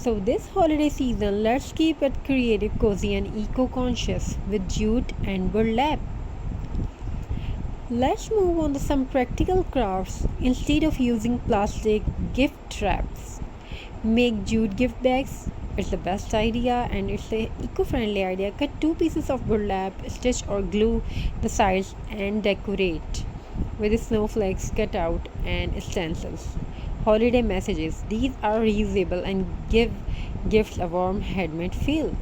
So, this holiday season, let's keep it creative, cozy, and eco conscious with jute and burlap. Let's move on to some practical crafts. Instead of using plastic gift wraps, make jute gift bags. It's the best idea and it's a eco-friendly idea. Cut two pieces of burlap, stitch or glue the sides and decorate with snowflakes cut out and stencils. Holiday messages. These are reusable and give gifts a warm handmade feel.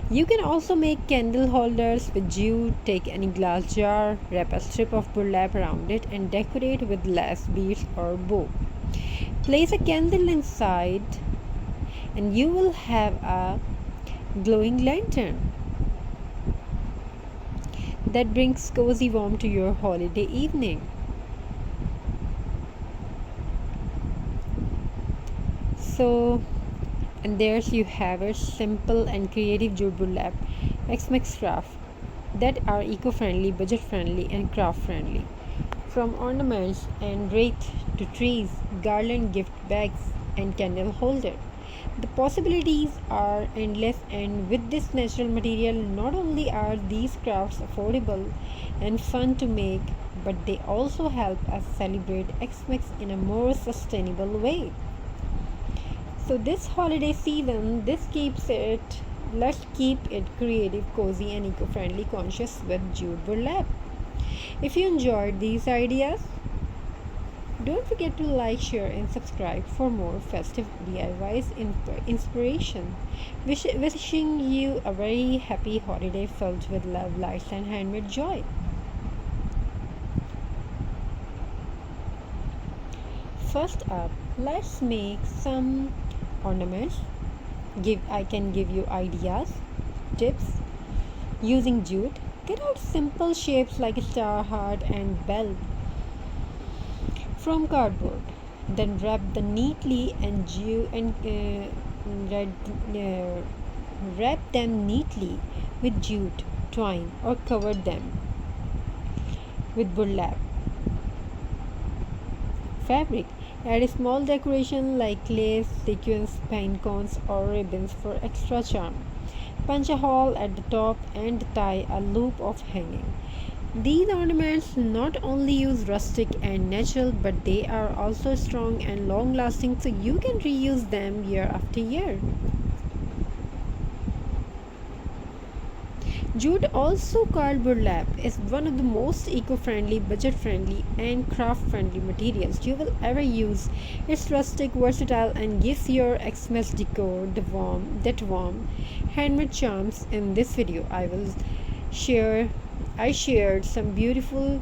You can also make candle holders with jute. Take any glass jar, wrap a strip of burlap around it, and decorate with lace, beads, or bow. Place a candle inside, and you will have a glowing lantern that brings cozy warmth to your holiday evening. So, and there's you have it, simple and creative jute burlap X-Mix craft that are eco-friendly, budget-friendly, and craft-friendly. From ornaments and wreath to trees, garland, gift bags, and candle holder. The possibilities are endless, and with this natural material, not only are these crafts affordable and fun to make, but they also help us celebrate Xmas in a more sustainable way. So this holiday season, let's keep it creative, cozy, and eco-friendly conscious with jute burlap. If you enjoyed these ideas, don't forget to like, share, and subscribe for more festive DIYs inspiration. Wishing you a very happy holiday filled with love, light, and handmade joy. First up, let's make some ornaments. I can give you ideas, tips using jute. Get out simple shapes like a star, heart, and bell from cardboard. Then wrap them neatly wrap them neatly with jute, twine, or cover them with burlap fabric. Add a small decoration like lace, sequins, pine cones, or ribbons for extra charm. Punch a hole at the top and tie a loop of hanging. These ornaments not only use rustic and natural, but they are also strong and long lasting, so you can reuse them year after year. Jute, also called burlap, is one of the most eco-friendly, budget-friendly, and craft-friendly materials you will ever use. It's rustic, versatile, and gives your Xmas decor that warm, handmade charms. In this video, I shared some beautiful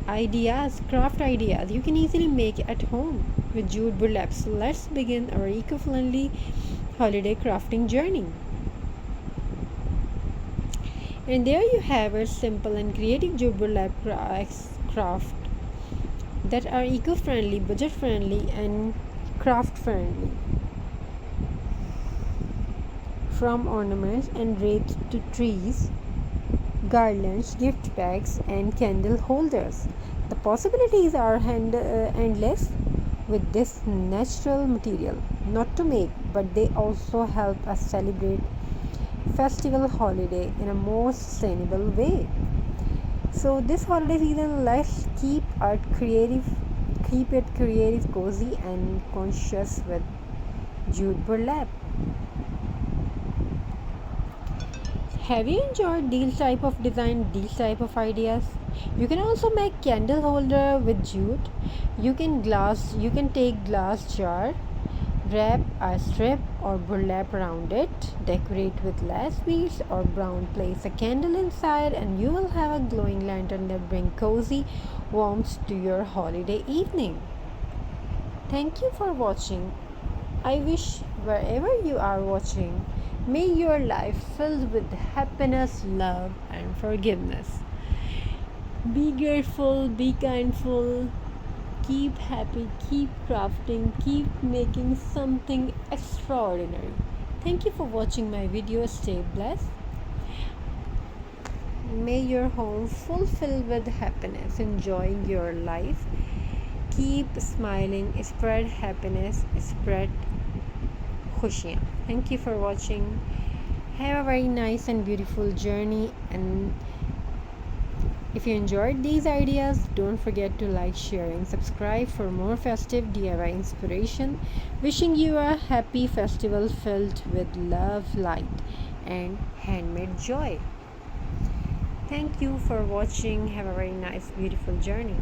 ideas, craft ideas you can easily make at home with jute burlap. So let's begin our eco-friendly holiday crafting journey. And there you have a simple and creative jute burlap craft that are eco-friendly, budget-friendly, and craft-friendly. From ornaments and wreaths to trees, garlands, gift bags, and candle holders. The possibilities are endless with this natural material. Not to make, but they also help us celebrate festival holiday in a more sustainable way. So this holiday season, let's keep it creative, cozy, and conscious with jute burlap. Have you enjoyed these type of design, these type of ideas? You can also make candle holder with jute. You can take glass jar, wrap a strip or burlap around it, decorate with lace beads or brown, place a candle inside, and you will have a glowing lantern that brings cozy warmth to your holiday evening. Thank you for watching. I wish wherever you are watching, may your life filled with happiness, love, and forgiveness. Be grateful, be kindful, keep happy, keep crafting, keep making something extraordinary. Thank you for watching my video. Stay blessed. May your home fulfilled with happiness, enjoying your life. Keep smiling, spread happiness, spread खुशियाँ. Thank you for watching. Have a very nice and beautiful journey, and if you enjoyed these ideas, don't forget to like, share and subscribe for more festive DIY inspiration. Wishing you a happy festival filled with love, light and handmade joy. Thank you for watching. Have a very nice beautiful journey.